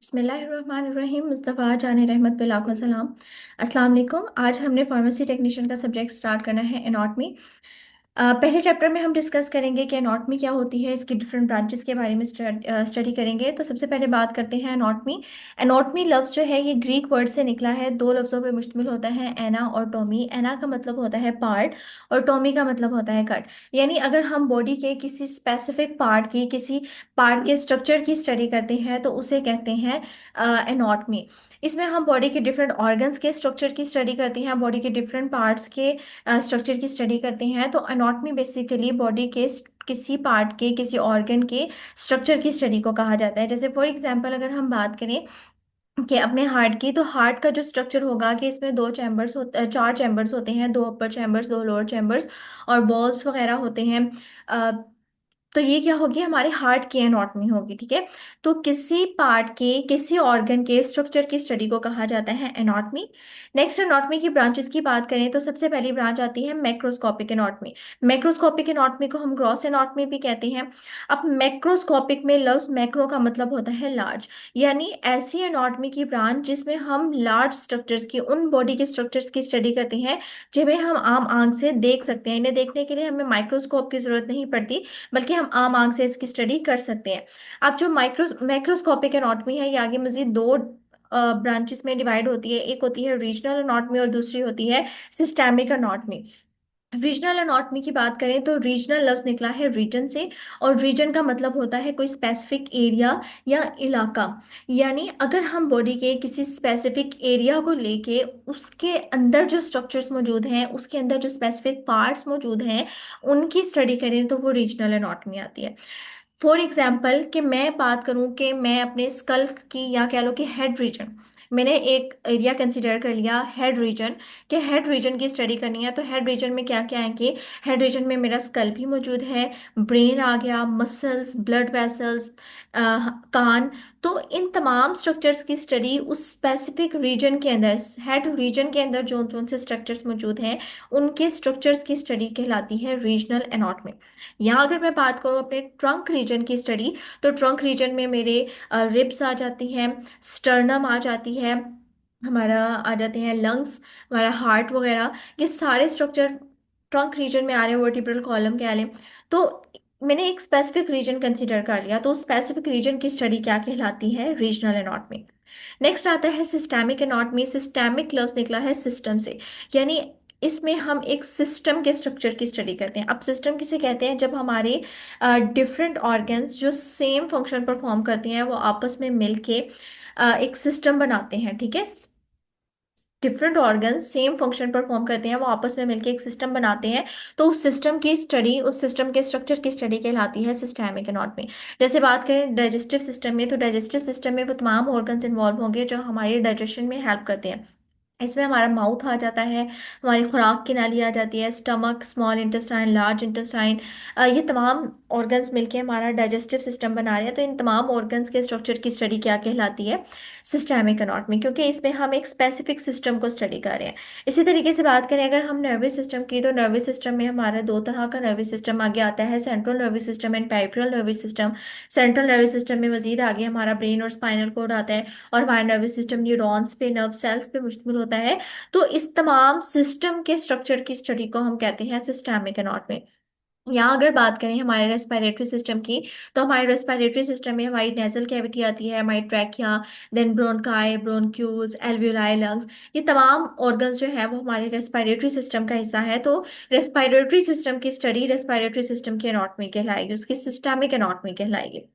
बिस्मिल्लाहिर्रहमानिर्रहीम। मुस्तफ़ा जान रहमत पे लाखों सलाम। अस्सलाम वालेकुम। आज हमने फार्मेसी टेक्नीशियन का सब्जेक्ट स्टार्ट करना है, एनाटॉमी। पहले चैप्टर में हम डिस्कस करेंगे कि एनाटॉमी क्या होती है, इसकी डिफरेंट ब्रांचेस के बारे में स्टडी करेंगे। तो सबसे पहले बात करते हैं एनाटॉमी। एनाटॉमी लफ्ज़ जो है ये ग्रीक वर्ड से निकला है, दो लफ्ज़ों पे मुश्तमिल होता है, एना और टोमी। एना का मतलब होता है पार्ट और टोमी का मतलब होता है कट। यानी अगर हम बॉडी के किसी स्पेसिफिक पार्ट की, किसी पार्ट के स्ट्रक्चर की स्टडी करते हैं तो उसे कहते हैं एनाटॉमी। इसमें हम बॉडी के डिफरेंट ऑर्गन्स के स्ट्रक्चर की स्टडी करते हैं, बॉडी के डिफरेंट पार्ट्स के स्ट्रक्चर की स्टडी करते हैं। तो एनाटॉमी बेसिकली बॉडी के किसी पार्ट के, किसी ऑर्गन के स्ट्रक्चर की स्टडी को कहा जाता है। जैसे फॉर एग्जांपल अगर हम बात करें कि अपने हार्ट की, तो हार्ट का जो स्ट्रक्चर होगा कि इसमें दो चैम्बर्स होते, चार चैम्बर्स होते हैं, दो अपर चैम्बर्स, दो लोअर चैम्बर्स और बॉल्स वगैरह होते हैं। तो ये क्या होगी, हमारे हार्ट की एनाटॉमी होगी। ठीक है। तो किसी पार्ट के, किसी ऑर्गन के स्ट्रक्चर की स्टडी को कहा जाता है एनाटॉमी। नेक्स्ट, एनाटॉमी की ब्रांचेस की बात करें तो सबसे पहली ब्रांच आती है मैक्रोस्कोपिक एनाटॉमी। मैक्रोस्कोपिक एनाटॉमी को हम ग्रॉस एनाटॉमी भी कहते हैं। अब मैक्रोस्कोपिक में लफ्ज मैक्रो का मतलब होता है लार्ज, यानी ऐसी एनाटॉमी की ब्रांच जिसमें हम लार्ज स्ट्रक्चर्स की, उन बॉडी के स्ट्रक्चर्स की स्टडी करते हैं जिन्हें हम आम आंख से देख सकते हैं। इन्हें देखने के लिए हमें माइक्रोस्कोप की जरूरत नहीं पड़ती, बल्कि हम आम आंख से इसकी स्टडी कर सकते हैं। अब जो मैक्रोस्कोपिक एनाटॉमी है ये आगे मजीद दो ब्रांचेस में डिवाइड होती है। एक होती है रीजनल एनाटॉमी और दूसरी होती है सिस्टेमिक एनाटॉमी। रीजनल एनाटॉमी की बात करें तो रीजनल लफ्ज निकला है रीजन से, और रीजन का मतलब होता है कोई स्पेसिफिक एरिया या इलाका। यानी अगर हम बॉडी के किसी स्पेसिफिक एरिया को लेके उसके अंदर जो स्ट्रक्चर्स मौजूद हैं, उसके अंदर जो स्पेसिफिक पार्ट्स मौजूद हैं, उनकी स्टडी करें तो वो रीजनल एनाटॉमी आती है। फॉर एग्जाम्पल कि मैं बात करूं कि मैं अपने स्कल की, या कह लो कि हेड रीजन, मैंने एक एरिया कंसिडर कर लिया हेड रीजन, कि हेड रीजन की स्टडी करनी है। तो हेड रीजन में क्या क्या है कि हेड रीजन में मेरा स्कल भी मौजूद है, ब्रेन आ गया, मसल्स, ब्लड वेसल्स, कान। तो इन तमाम स्ट्रक्चर्स की स्टडी उस स्पेसिफिक रीजन के अंदर, हेड रीजन के अंदर जो जो से स्ट्रक्चर्स मौजूद हैं, उनके स्ट्रक्चर्स की स्टडी कहलाती है रीजनल एनाटॉमी। यहाँ अगर मैं बात करूँ अपने ट्रंक रीजन की स्टडी, तो ट्रंक रीजन में मेरे रिब्स आ जाती हैं, स्टर्नम आ जाती है, हमारा आ जाते हैं लंग्स, हमारा हार्ट वगैरह। ये सारे स्ट्रक्चर ट्रंक रीजन में आ रहे हैं, वर्टिब्रल कॉलम कह लें। तो मैंने एक स्पेसिफिक रीजन कंसीडर कर लिया, तो स्पेसिफिक रीजन की स्टडी क्या कहलाती है, रीजनल एनाटॉमी। नेक्स्ट आता है सिस्टेमिक एनाटॉमी। सिस्टेमिक लफ्ज निकला है सिस्टम से, यानी इसमें हम एक सिस्टम के स्ट्रक्चर की स्टडी करते हैं। अब सिस्टम किसे कहते हैं, जब हमारे डिफरेंट ऑर्गन्स जो सेम फंक्शन परफॉर्म करते हैं वो आपस में मिलके एक सिस्टम बनाते हैं। ठीक है। Different organs same function perform करते हैं, वो आपस में मिलकर एक सिस्टम बनाते हैं। तो उस सिस्टम की स्टडी, उस सिस्टम के स्ट्रक्चर की स्टडी कहलाती है सिस्टेमिक एनाटॉमी। जैसे बात करें डाइजेस्टिव सिस्टम में, तो डाइजेस्टिव सिस्टम में वो तमाम ऑर्गन्स इन्वॉल्व होंगे जो हमारे डाइजेशन में हेल्प करते हैं। इसमें हमारा माउथ आ जाता है, हमारी खुराक की नाली आ जाती है, stomach, small intestine, large intestine. ये तमाम ऑर्गन्स मिलके हमारा डाइजेस्टिव सिस्टम बना रहे हैं। तो इन तमाम ऑर्गन्स के स्ट्रक्चर की स्टडी क्या कहलाती है, सिस्टेमिक एनाटॉमी, क्योंकि इसमें हम एक स्पेसिफिक सिस्टम को स्टडी कर रहे हैं। इसी तरीके से बात करें अगर हम नर्वस सिस्टम की, तो नर्वस सिस्टम में हमारा दो तरह का नर्वस सिस्टम आगे आता है, central nervous system and peripheral nervous system. Central nervous system में मजीद आगे हमारा ब्रेन और स्पाइनल कोड आता है, और हमारा नर्वस सिस्टम न्यूरॉन्स पे, नर्व सेल्स पे मुश्तमिल होता है। तो इस तमाम सिस्टम के स्ट्रक्चर की स्टडी को हम कहते हैं सिस्टेमिक एनाटॉमी। यहाँ अगर बात करें हमारे रेस्पिरेटरी सिस्टम की, तो हमारे रेस्पिरेटरी सिस्टम में हमारी नेजल कैविटी आती है, हमारी trachea, then bronchi, bronchioles, alveoli, lungs. ये तमाम ऑर्गन्स जो है वो हमारे रेस्पिरेटरी सिस्टम का हिस्सा है। तो रेस्पिरेटरी सिस्टम की स्टडी रेस्पिरेटरी सिस्टम की एनाटॉमी कहलाएगी, उसकी सिस्टेमिक एनाटॉमी कहलाएगी।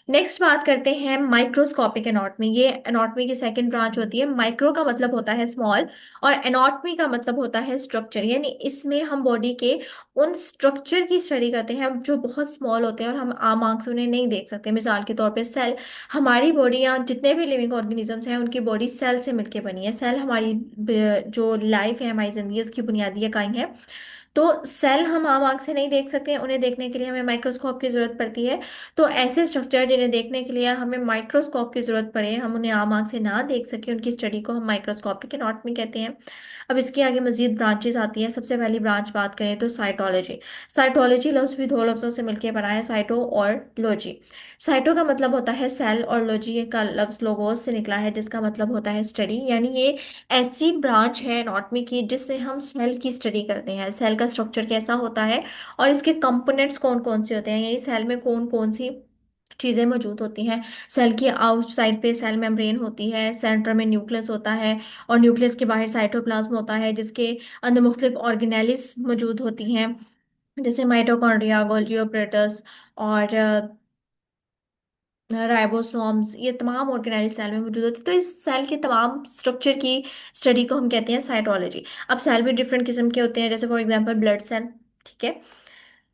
नेक्स्ट बात करते हैं माइक्रोस्कोपिक एनाटॉमी। ये एनाटॉमी की सेकंड ब्रांच होती है। माइक्रो का मतलब होता है स्मॉल, और एनाटॉमी का मतलब होता है स्ट्रक्चर, यानी इसमें हम बॉडी के उन स्ट्रक्चर की स्टडी करते हैं जो बहुत स्मॉल होते हैं और हम आम आंख से उन्हें नहीं देख सकते। मिसाल के तौर पे सेल, हमारी बॉडी या जितने भी लिविंग ऑर्गेनिजम्स हैं उनकी बॉडी सेल से मिलकर बनी है। सेल हमारी जो लाइफ है, हमारी जिंदगी, उसकी बुनियादी इकाई है। तो सेल हम आम आंख से नहीं देख सकते हैं, उन्हें देखने के लिए हमें माइक्रोस्कोप की जरूरत पड़ती है। तो ऐसे स्ट्रक्चर जिन्हें देखने के लिए हमें माइक्रोस्कोप की जरूरत पड़े, हम उन्हें आम आंख से ना देख सके, उनकी स्टडी को हम माइक्रोस्कोपिक एनाटॉमी कहते हैं। अब इसके आगे मजीद ब्रांचेस आती हैं। सबसे पहली ब्रांच बात करें तो साइटोलॉजी। साइटोलॉजी लफ्ज भी दो लफ्जों से मिलकर बना है, साइटो और लॉजी। साइटो का मतलब होता है सेल, और लॉजी का लफ्ज लोगोस से निकला है जिसका मतलब होता है स्टडी। यानी ये ऐसी ब्रांच है एनाटॉमी की जिसमें हम सेल की स्टडी करते हैं, सेल का स्ट्रक्चर कैसा होता है और इसके कंपोनेंट्स कौन कौन से होते हैं, यही सेल में कौन कौन सी चीजें मौजूद होती हैं। सेल की आउटसाइड पे सेल मेम्ब्रेन होती है, सेंटर में न्यूक्लियस होता है, और न्यूक्लियस के बाहर साइटोप्लाज्म होता है जिसके अंदर मुख्तलिफ ऑर्गेनेलिस मौजूद होती हैं, जैसे माइटोकॉन्ड्रिया, गोल्गी ऑपरेटस और राइबोसोम्स। ये तमाम ऑर्गेनाइज सेल में मौजूद होती है। तो इस सेल के तमाम स्ट्रक्चर की स्टडी को हम कहते हैं साइटोलॉजी। अब सेल भी डिफरेंट किस्म के होते हैं, जैसे फॉर एग्जांपल ब्लड सेल। ठीक है।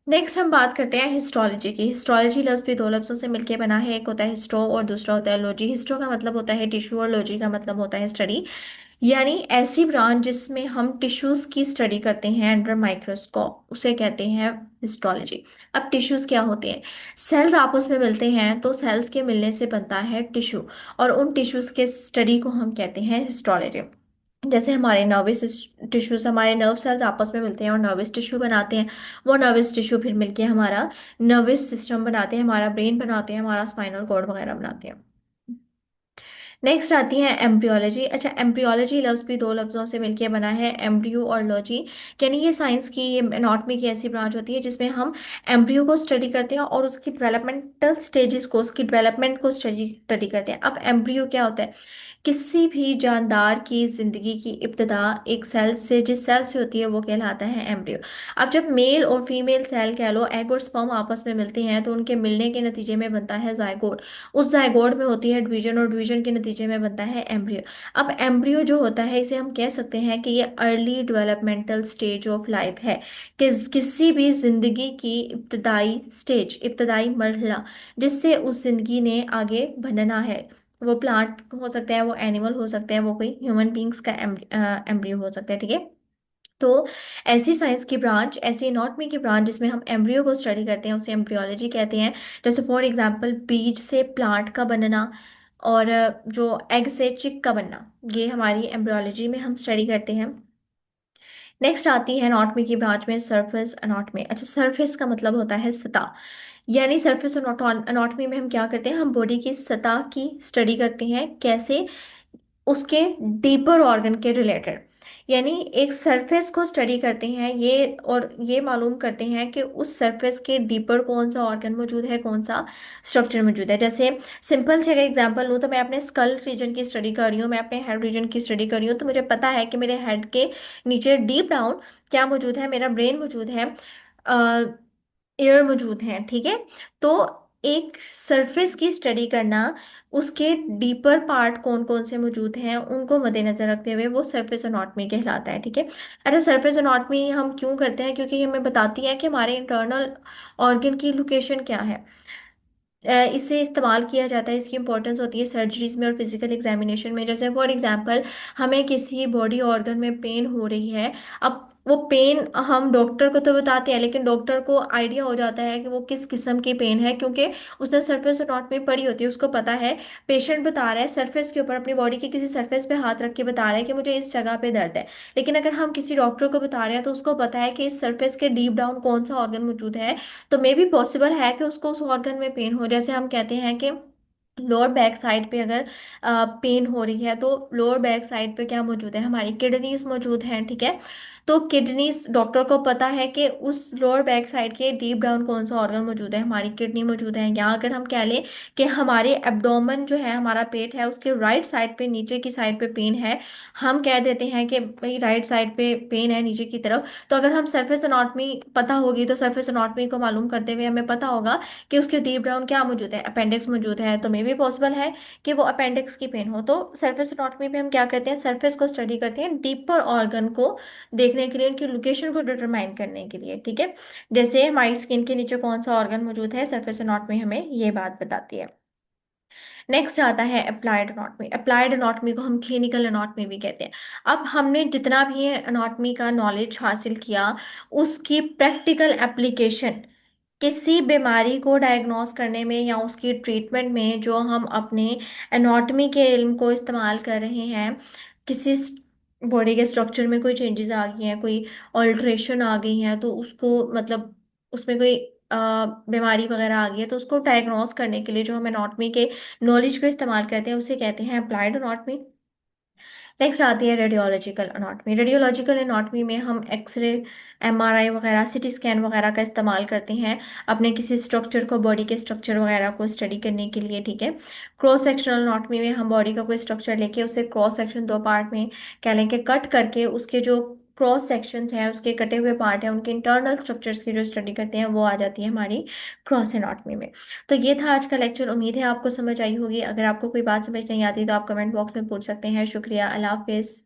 नेक्स्ट हम बात करते हैं हिस्टोलॉजी की। हिस्टोलॉजी लफ्ज भी दो लफ्जों से मिलकर बना है, एक होता है हिस्टो और दूसरा होता है लॉजी। हिस्टो का मतलब होता है टिश्यू और लॉजी का मतलब होता है स्टडी। यानी ऐसी ब्रांच जिसमें हम टिश्यूज की स्टडी करते हैं अंडर माइक्रोस्कोप, उसे कहते हैं हिस्टोलॉजी। अब टिश्यूज क्या होते हैं? सेल्स आपस में मिलते हैं तो सेल्स के मिलने से बनता है टिश्यू, और उन टिश्यूज के स्टडी को हम कहते हैं हिस्टोलॉजी। जैसे हमारे नर्वस टिश्यूज, हमारे नर्व सेल्स आपस में मिलते हैं और नर्वस टिश्यू बनाते हैं। वो नर्वस टिश्यू फिर मिलके हमारा नर्वस सिस्टम बनाते हैं, हमारा ब्रेन बनाते हैं, हमारा स्पाइनल कॉर्ड वगैरह बनाते हैं। नेक्स्ट आती है एम्ब्रियोलॉजी। अच्छा, एम्ब्रियोलॉजी लफ्ज भी दो लफ्जों से मिलकर बना है, एम्ब्रियो और लॉजी। यानी ये साइंस की, ये एनाटॉमी की ऐसी ब्रांच होती है जिसमें हम एम्ब्रियो को स्टडी करते हैं और उसकी डेवलपमेंटल स्टेजेस को, उसकी डेवलपमेंट को स्टडी करते हैं। अब एम्ब्रियो क्या होता है? किसी भी जानदार की जिंदगी की इब्तिदा एक सेल से, जिस सेल से होती है वो कहलाता है एम्ब्रियो। अब जब मेल और फीमेल सेल कह लो, एग और स्पर्म आपस में मिलते हैं तो उनके मिलने के नतीजे में बनता है जायगोट। उस जायगोट में होती है डिवीजन और डिवीजन के नतीजे में बनता है एम्ब्रियो। अब एम्ब्रियो जो होता है इसे हम कह सकते हैं कि ये early developmental stage of life है, कि किसी भी जिंदगी की इब्तदाई स्टेज, इब्तदाई मरहला जिससे उस जिंदगी ने आगे बढ़ना है। वो प्लांट हो सकता है, वो एनिमल हो सकता है, वो कोई ह्यूमन बींग्स का एम्ब्रियो हो सकता है। ठीक है। तो ऐसी साइंस की ब्रांच, ऐसी एनाटॉमी की ब्रांच जिसमें हम एम्ब्रियो को स्टडी करते हैं उसे एम्ब्रियोलॉजी कहते हैं। जैसे फॉर एग्जांपल बीज से प्लांट का बनना, और जो एग से चिक का बनना, ये हमारी एम्ब्रियोलॉजी में हम स्टडी करते हैं। नेक्स्ट आती है एनाटॉमी की ब्रांच में सरफेस एनाटॉमी। अच्छा, सरफेस का मतलब होता है सतह। यानी सरफेस एनाटॉमी में हम क्या करते हैं? हम बॉडी की सतह की स्टडी करते हैं, कैसे? उसके डीपर ऑर्गन के रिलेटेड। यानी एक सरफेस को स्टडी करते हैं ये, और ये मालूम करते हैं कि उस सरफेस के डीपर कौन सा ऑर्गन मौजूद है, कौन सा स्ट्रक्चर मौजूद है। जैसे सिंपल से अगर एग्जांपल लूँ तो मैं अपने स्कल रीजन की स्टडी कर रही हूँ, मैं अपने हेड रीजन की स्टडी कर रही हूँ, तो मुझे पता है कि मेरे हेड के नीचे डीप डाउन क्या मौजूद है? मेरा ब्रेन मौजूद है, एयर मौजूद है। ठीक है। तो एक सरफेस की स्टडी करना, उसके डीपर पार्ट कौन कौन से मौजूद हैं उनको मद्देनजर रखते हुए, वो सरफेस एनाटॉमी कहलाता है। ठीक है। अच्छा, सरफेस एनाटॉमी हम क्यों करते हैं? क्योंकि ये हमें बताती है कि हमारे इंटरनल ऑर्गन की लोकेशन क्या है। इसे इस्तेमाल किया जाता है, इसकी इंपॉर्टेंस होती है सर्जरीज में और फिजिकल एग्जामिनेशन में। जैसे फॉर एग्जांपल हमें किसी बॉडी ऑर्गन में पेन हो रही है। अब वो पेन हम डॉक्टर को तो बताते हैं, लेकिन डॉक्टर को आइडिया हो जाता है कि वो किस किस्म की पेन है, क्योंकि उसने सरफेस एनाटॉमी पढ़ी होती है, उसको पता है। पेशेंट बता रहा है सरफेस के ऊपर, अपनी बॉडी के किसी सरफेस पे हाथ रख के बता रहा है कि मुझे इस जगह पे दर्द है। लेकिन अगर हम किसी डॉक्टर को बता रहे हैं तो उसको पता है कि इस सरफेस के डीप डाउन कौन सा ऑर्गन मौजूद है। तो मे भी पॉसिबल है कि उसको उस ऑर्गन में पेन हो। जैसे हम कहते हैं कि लोअर बैक साइड पे अगर पेन हो रही है तो लोअर बैक साइड पे क्या मौजूद है? हमारी किडनीज मौजूद हैं। ठीक है। तो किडनीज, डॉक्टर को पता है कि उस लोअर बैक साइड के डीप डाउन कौन सा ऑर्गन मौजूद है? हमारी किडनी मौजूद है। या अगर हम कह लें कि हमारे एब्डोमेन जो है, हमारा पेट है, उसके राइट साइड पे, नीचे की साइड पे पेन है, हम कह देते हैं कि भाई राइट साइड पे पेन है नीचे की तरफ। तो अगर हम सरफेस एनाटॉमी पता होगी तो सरफेस एनाटॉमी को मालूम करते हुए हमें पता होगा कि उसके डीप डाउन क्या मौजूद है, अपेंडिक्स मौजूद है, तो मे भी पॉसिबल है कि वो अपेंडिक्स की पेन हो। तो सरफेस एनाटॉमी में हम क्या करते हैं? सरफेस को स्टडी करते हैं डीपर ऑर्गन को देखने के लिए, उनकी लोकेशन को डिटरमाइन करने के लिए। ठीक है। जैसे हमारी स्किन के नीचे कौन सा ऑर्गन मौजूद है, सरफेस एनाटॉमी हमें ये बात बताती है। नेक्स्ट आता है अप्लाइड अनाटमी। अप्लाइड अनाटमी को हम क्लिनिकल अनाटमी भी कहते हैं। अब हमने जितना भी अनाटमी का नॉलेज हासिल किया, उसकी प्रैक्टिकल एप्लीकेशन किसी बीमारी को डायग्नोस करने में या उसकी ट्रीटमेंट में जो हम अपने एनाटॉमी के इल्म को इस्तेमाल कर रहे हैं, किसी बॉडी के स्ट्रक्चर में कोई चेंजेस आ गई हैं, कोई ऑल्ट्रेशन आ गई हैं, तो उसको मतलब उसमें कोई बीमारी वगैरह आ गई है, तो उसको डायग्नोस करने के लिए जो हम एनाटॉमी के नॉलेज को इस्तेमाल करते हैं उसे कहते हैं अप्लाइड एनाटॉमी। नेक्स्ट आती है रेडियोलॉजिकल एनाटॉमी। रेडियोलॉजिकल एनाटॉमी में हम एक्सरे, एमआरआई वगैरह, सीटी स्कैन वगैरह का इस्तेमाल करते हैं अपने किसी स्ट्रक्चर को, बॉडी के स्ट्रक्चर वगैरह को स्टडी करने के लिए, ठीक है। क्रॉस सेक्शनल एनाटॉमी में हम बॉडी का कोई स्ट्रक्चर लेके उसे क्रॉस सेक्शन, दो पार्ट में कह लें कि कट करके उसके जो क्रॉस सेक्शंस हैं, उसके कटे हुए पार्ट हैं, उनके इंटरनल स्ट्रक्चर्स की जो स्टडी करते हैं वो आ जाती है हमारी क्रॉस एनाटॉमी में। तो ये था आज का लेक्चर। उम्मीद है आपको समझ आई होगी। अगर आपको कोई बात समझ नहीं आती तो आप कमेंट बॉक्स में पूछ सकते हैं। शुक्रिया, अल्लाह हाफिज़।